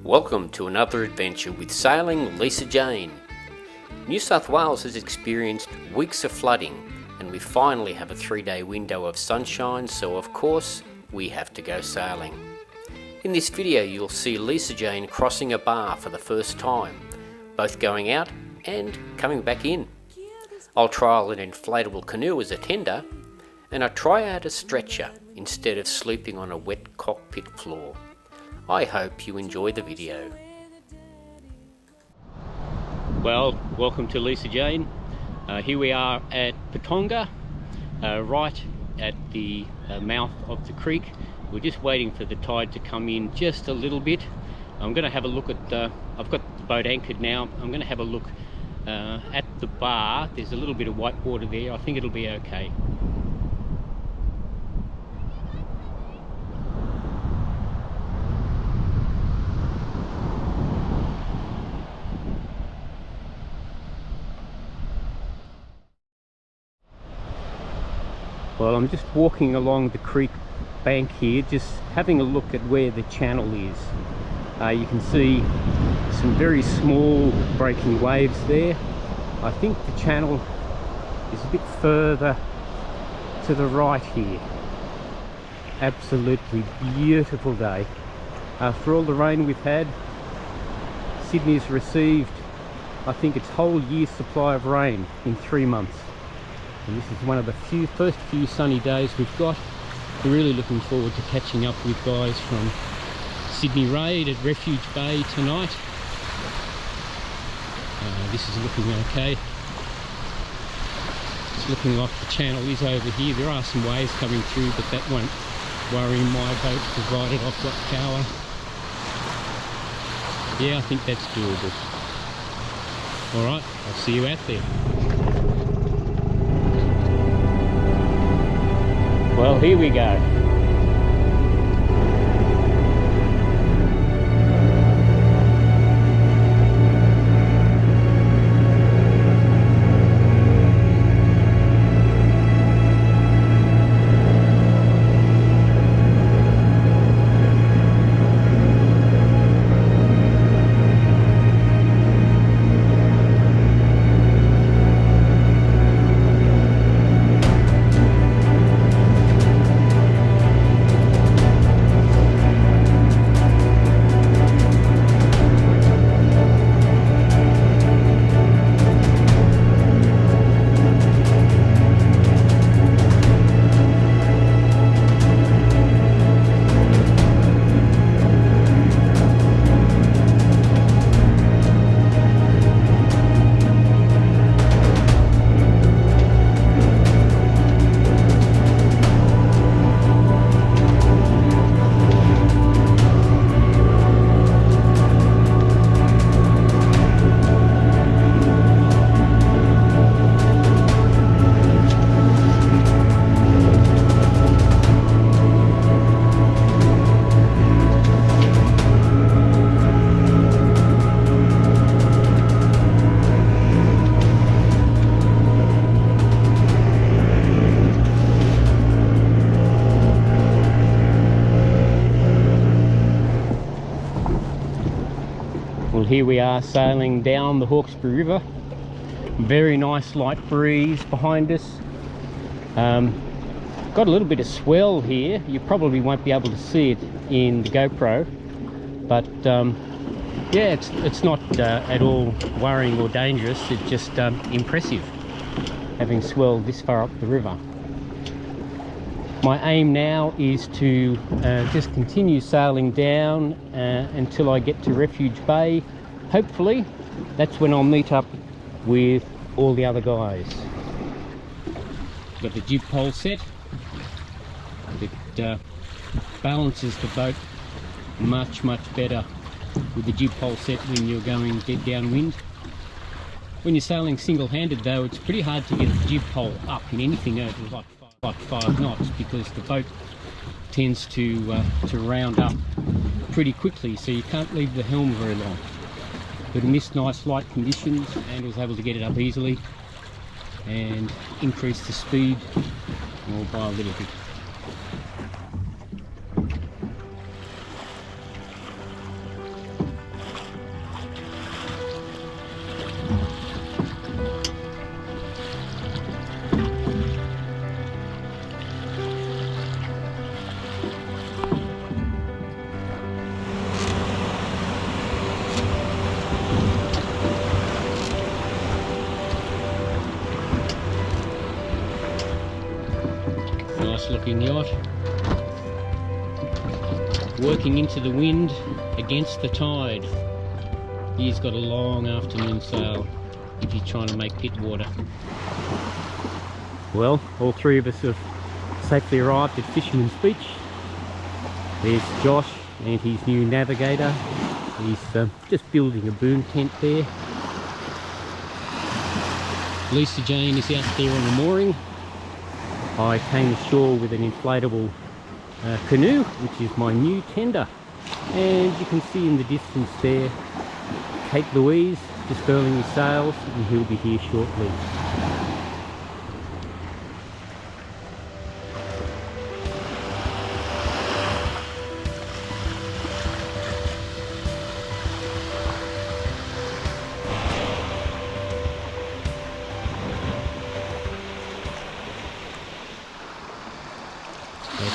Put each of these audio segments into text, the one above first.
Welcome to another adventure with Sailing Lisa Jane. New South Wales has experienced weeks of flooding and we finally have a 3-day window of sunshine, so of course we have to go sailing. In this video you'll see Lisa Jane crossing a bar for the first time, both going out and coming back in. I'll trial an inflatable canoe as a tender and I try out a stretcher instead of sleeping on a wet cockpit floor. I hope you enjoy the video. Well, welcome to Lisa Jane. Here we are at Patonga, right at the mouth of the creek. We're just waiting for the tide to come in just a little bit. I'm going to have a look at, I've got the boat anchored now. I'm going to have a look at the bar. There's a little bit of white water there. I think it'll be okay. Well, I'm just walking along the creek bank here, just having a look at where the channel is. You can see some very small breaking waves there. I think the channel is a bit further to the right here. Absolutely beautiful day. After all the rain we've had, Sydney's received, I think, its whole year's supply of rain in 3 months. And this is one of the first few sunny days we've got. We're really looking forward to catching up with guys from Sydney Raid at Refuge Bay tonight. This is looking okay. It's looking like the channel is over here. There are some waves coming through, but that won't worry my boat provided I've got power. Yeah, I think that's doable. Alright, I'll see you out there. Well, here we go. Well, here we are sailing down the Hawkesbury River. Very nice light breeze behind us. Got a little bit of swell here. You probably won't be able to see it in the GoPro, but yeah, it's not at all worrying or dangerous. It's just impressive having swell this far up the river. My aim now is to just continue sailing down until I get to Refuge Bay. Hopefully that's when I'll meet up with all the other guys. Got the jib pole set. It balances the boat much better with the jib pole set when you're going dead downwind. When you're sailing single-handed though, it's pretty hard to get the jib pole up in anything over like 5 knots, because the boat tends to round up pretty quickly, so you can't leave the helm very long. But in this nice light conditions, and was able to get it up easily. and increase the speed by a little bit. Nice looking yacht, working into the wind against the tide. He's got a long afternoon sail if you're trying to make pit water. Well, all three of us have safely arrived at Fisherman's Beach. There's Josh and his new navigator. He's just building a boom tent there. Lisa Jane is out there on the mooring. I came ashore with an inflatable canoe, which is my new tender. And you can see in the distance there, Kate Louise just furling his sails, and he'll be here shortly.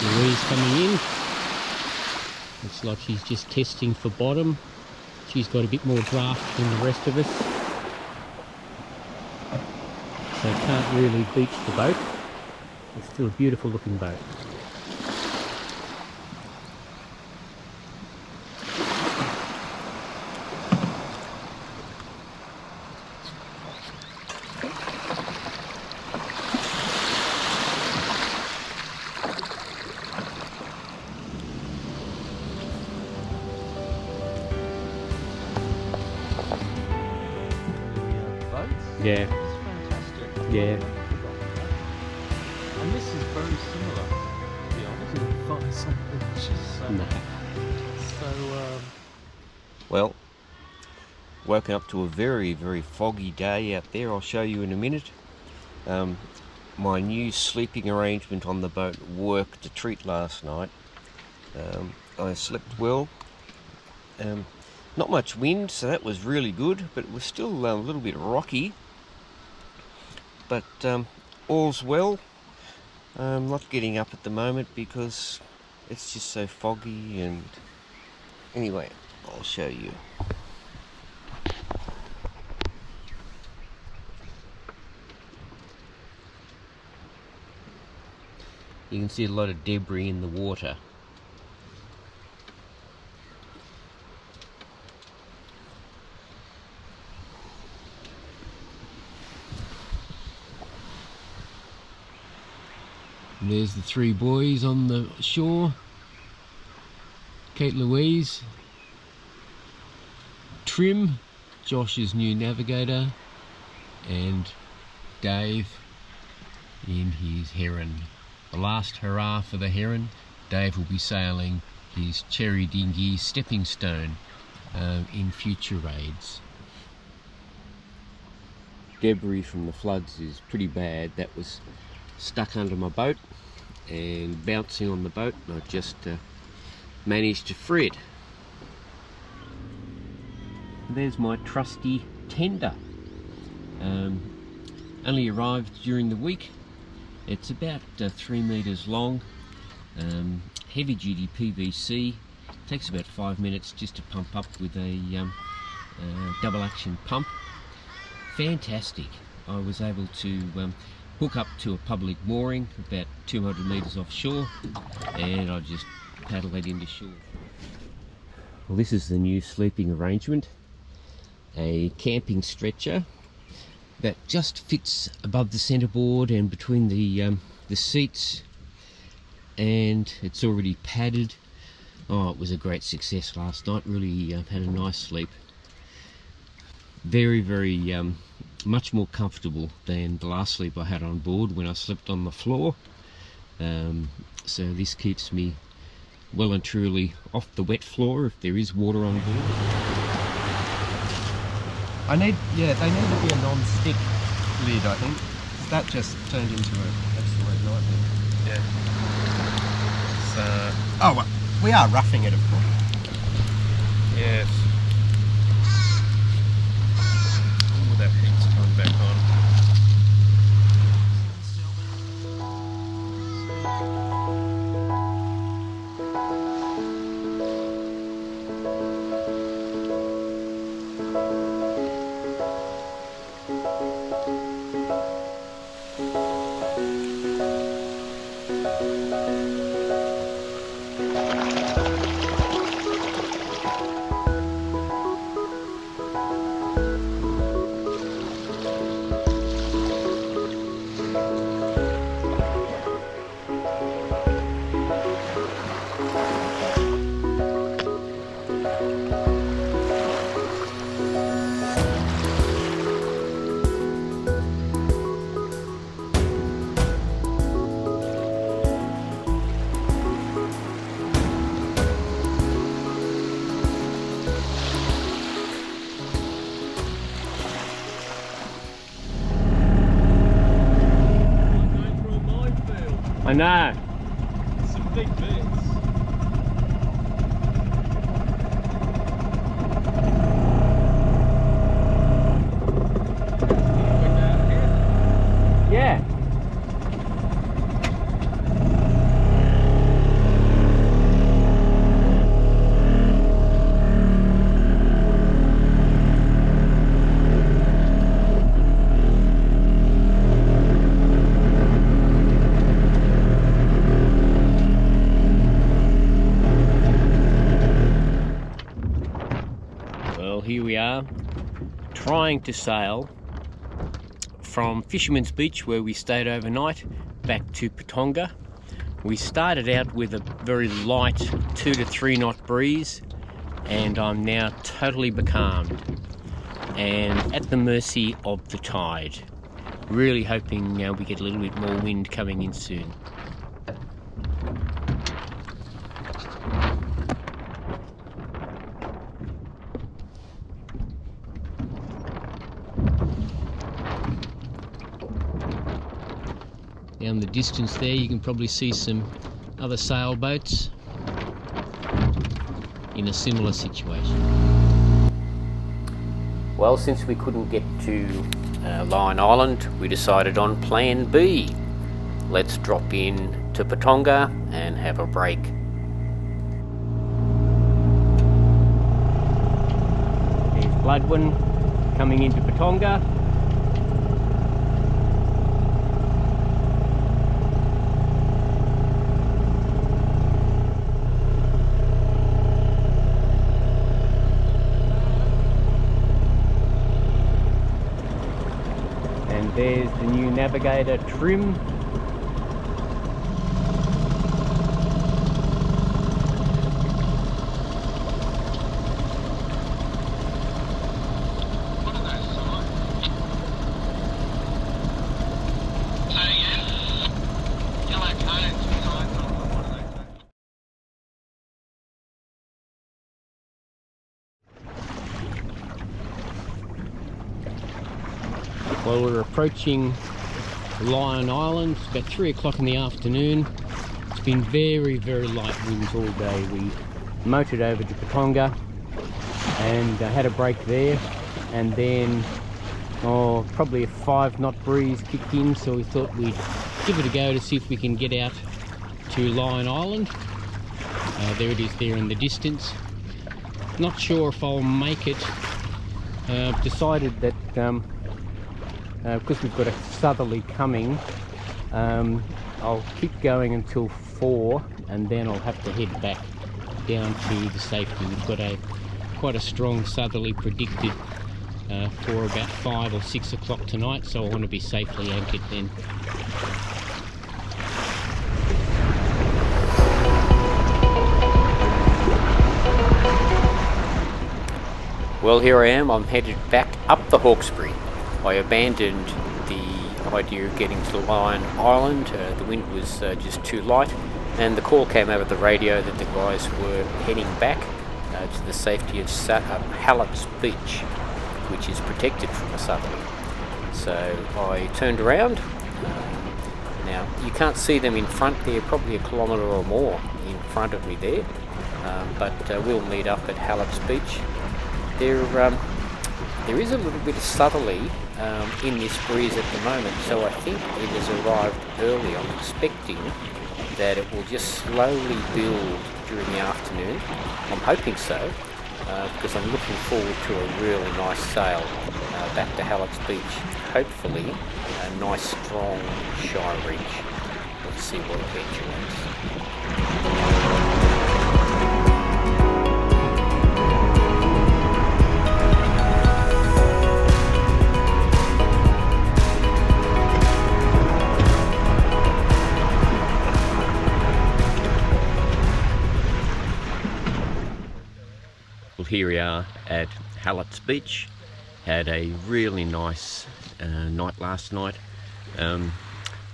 Louise coming in. Looks like she's just testing for bottom. She's got a bit more draft than the rest of us, so can't really beach the boat. It's still a beautiful looking boat. Yeah. It's fantastic. Yeah. And this is very similar, to be honest. You can find something which is so. Well, woken up to a very, very foggy day out there. I'll show you in a minute. My new sleeping arrangement on the boat worked a treat last night. I slept well. Not much wind, so that was really good, but it was still a little bit rocky. But all's well. I'm not getting up at the moment because it's just so foggy, and anyway, I'll show you. You can see a lot of debris in the water. And there's the three boys on the shore. Kate Louise, Trim, Josh's new navigator, and Dave in his Heron. The last hurrah for the Heron. Dave will be sailing his cherry dinghy Stepping Stone in future raids. Debris from the floods is pretty bad. That was stuck under my boat and bouncing on the boat, and I just managed to free it. There's my trusty tender. Only arrived during the week. It's about 3 meters long, heavy duty PVC. Takes about 5 minutes just to pump up with a double action pump. Fantastic. I was able to hook up to a public mooring about 200 metres offshore, and I just paddle that into shore. Well, this is the new sleeping arrangement. A camping stretcher that just fits above the centreboard and between the seats, and it's already padded. Oh, it was a great success last night. Really had a nice sleep. Very, very much more comfortable than the last sleep I had on board when I slept on the floor. So this keeps me well and truly off the wet floor if there is water on board. They need to be a non-stick lid, I think. That just turned into an absolute nightmare. Yeah. So, Oh, well, we are roughing it, of course. yes. Ooh, that heat's coming back on. I know. Some big bits. Yeah. Well, here we are, trying to sail from Fisherman's Beach, where we stayed overnight, back to Patonga. We started out with a very light 2 to 3 knot breeze, and I'm now totally becalmed and at the mercy of the tide. Really hoping we get a little bit more wind coming in soon. Down the distance there you can probably see some other sailboats in a similar situation. Well, since we couldn't get to Lion Island, we decided on plan B. Let's drop in to Patonga and have a break. There's Bloodwin coming into Patonga. And there's the new navigator Trim. Well, we're approaching Lion Island. It's about 3 o'clock in the afternoon. It's been very, very light winds all day. We motored over to Patonga and had a break there, and then probably a 5 knot breeze kicked in, so we thought we'd give it a go to see if we can get out to Lion Island. There it is there in the distance. Not sure if I'll make it. Decided that because we've got a southerly coming, I'll keep going until 4 and then I'll have to head back down to the safety. We've got quite a strong southerly predicted for about 5 or 6 o'clock tonight, so I want to be safely anchored then. Well, here I am. I'm headed back up the Hawkesbury. I abandoned the idea of getting to Lion Island. The wind was just too light, and the call came over the radio that the guys were heading back to the safety of Hallett's Beach, which is protected from a southerly. So I turned around Now, you can't see them in front there, probably a kilometre or more in front of me there, but we'll meet up at Hallett's Beach. There is a little bit of southerly in this breeze at the moment, so I think it has arrived early. I'm expecting that it will just slowly build during the afternoon. I'm hoping so, because I'm looking forward to a really nice sail back to Hallett's Beach. Hopefully a nice strong shy reach. Let's see what adventure is. Well, here we are at Hallett's Beach. Had a really nice night last night.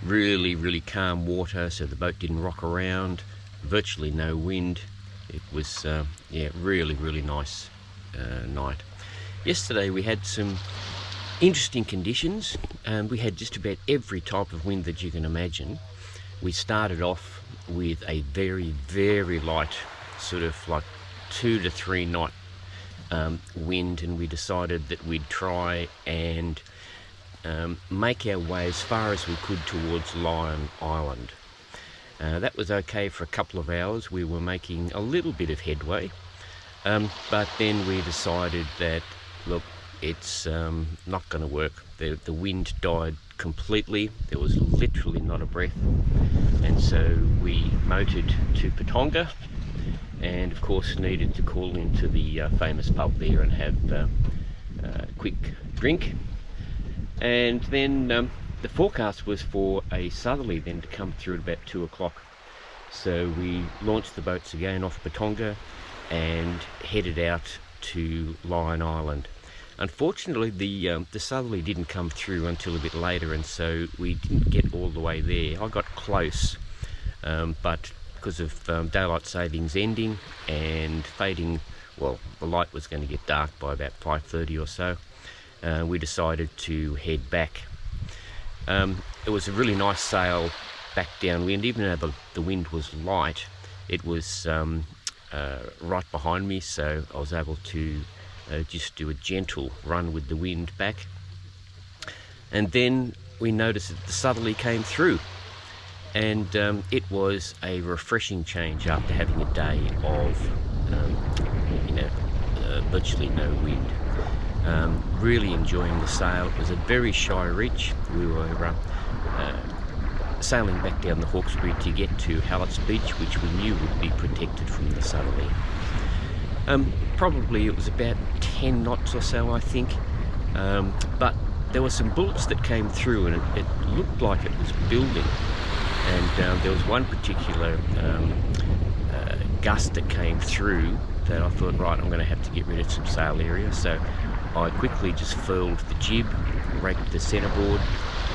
Really calm water, so the boat didn't rock around. Virtually no wind. It was really nice night. Yesterday we had some interesting conditions. We had just about every type of wind that you can imagine. We started off with a very light, sort of like 2 to 3 knot wind, and we decided that we'd try and make our way as far as we could towards Lion Island. That was okay for a couple of hours. We were making a little bit of headway, but then we decided that, look, it's not going to work. The wind died completely. There was literally not a breath, and so we motored to Patonga, and of course needed to call into the famous pub there and have a quick drink. And then the forecast was for a southerly then to come through at about 2 o'clock. So we launched the boats again off Patonga and headed out to Lion Island. Unfortunately, the southerly didn't come through until a bit later, and so we didn't get all the way there. I got close, but because of daylight savings ending and fading, well, the light was going to get dark by about 5:30 or so, we decided to head back. It was a really nice sail back downwind. Even though the wind was light, it was right behind me, so I was able to just do a gentle run with the wind back. And then we noticed that the southerly came through, and it was a refreshing change after having a day of virtually no wind. Really enjoying the sail. It was a very shy reach. We were sailing back down the Hawkesbury to get to Hallett's Beach, which we knew would be protected from the southerly. Probably it was about 10 knots or so, I think, but there were some bullets that came through, and it looked like it was building. And there was one particular gust that came through that I thought, right, I'm going to have to get rid of some sail area. So I quickly just furled the jib, raked the centreboard,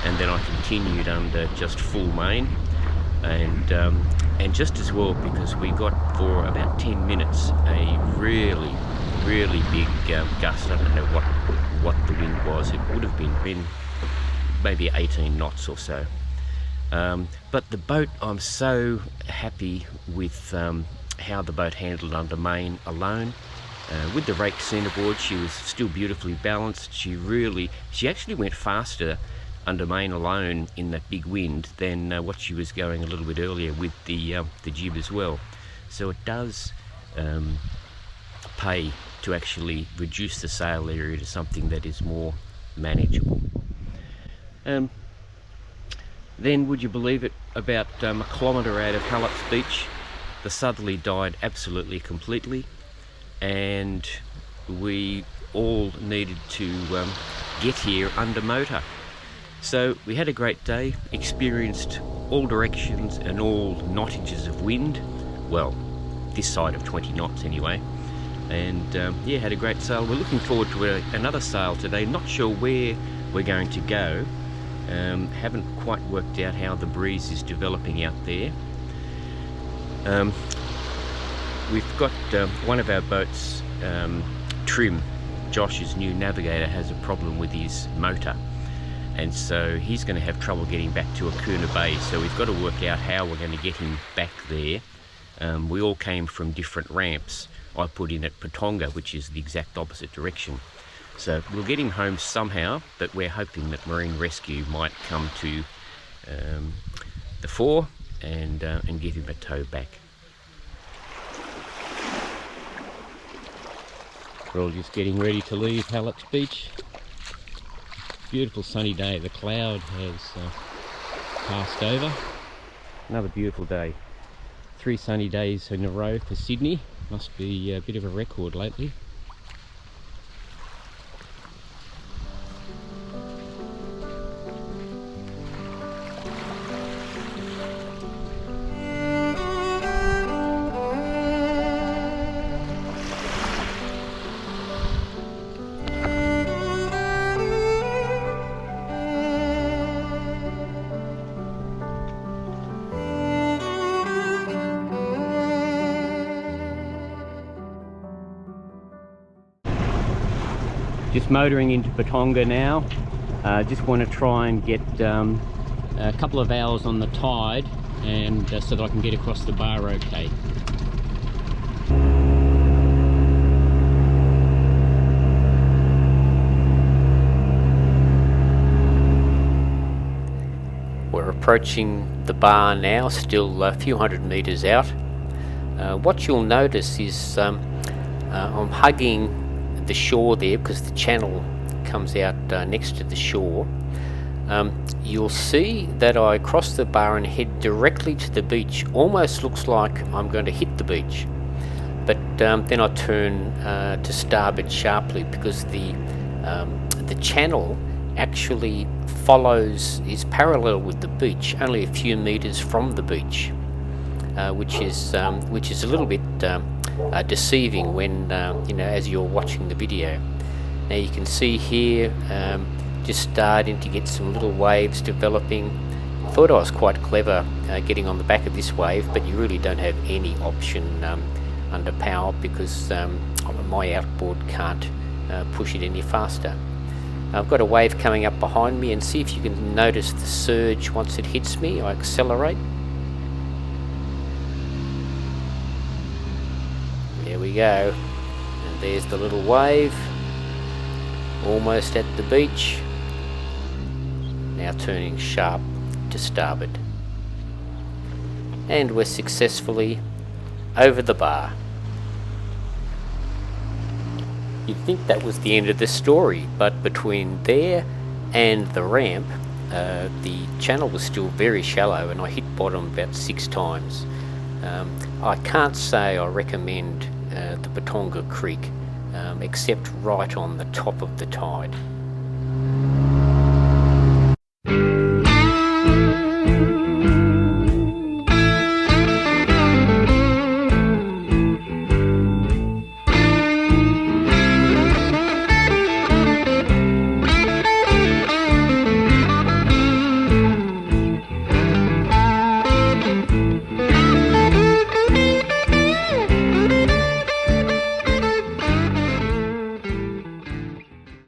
and then I continued under just full main. And just as well, because we got for about 10 minutes a really big gust. I don't know what the wind was. It would have been maybe 18 knots or so. But the boat, I'm so happy with how the boat handled under main alone. With the rake centreboard, she was still beautifully balanced. She actually went faster under main alone in that big wind than what she was going a little bit earlier with the jib as well. So it does pay to actually reduce the sail area to something that is more manageable. Then, would you believe it, about a kilometre out of Hallett's Beach, the southerly died absolutely completely, and we all needed to get here under motor. So we had a great day, experienced all directions and all knotages of wind, well, this side of 20 knots anyway, and had a great sail. We're looking forward to another sail today. Not sure where we're going to go. Haven't quite worked out how the breeze is developing out there. We've got one of our boats, Trim, Josh's new navigator, has a problem with his motor, and so he's going to have trouble getting back to Akuna Bay, so we've got to work out how we're going to get him back there. We all came from different ramps. I put in at Patonga, which is the exact opposite direction. So we'll get him home somehow, but we're hoping that Marine Rescue might come to the fore and give him a tow back. We're all just getting ready to leave Hallett's Beach. Beautiful sunny day. The cloud has passed over. Another beautiful day. 3 sunny days in a row for Sydney. Must be a bit of a record lately. Just motoring into Patonga now. Just want to try and get a couple of hours on the tide, and so that I can get across the bar okay. We're approaching the bar now, still a few hundred metres out. What you'll notice is I'm hugging the shore there because the channel comes out next to the shore. You'll see that I cross the bar and head directly to the beach. Almost looks like I'm going to hit the beach, but then I turn to starboard sharply because the channel actually is parallel with the beach, only a few meters from the beach, which is a little bit deceiving when as you're watching the video. Now you can see here just starting to get some little waves developing. I thought I was quite clever getting on the back of this wave, but you really don't have any option under power because my outboard can't push it any faster. I've got a wave coming up behind me, and see if you can notice the surge once it hits me. I accelerate. There we go, and there's the little wave, almost at the beach, now turning sharp to starboard. And we're successfully over the bar. You'd think that was the end of the story, but between there and the ramp, the channel was still very shallow and I hit bottom about 6 times. I can't say I recommend the Patonga Creek, except right on the top of the tide.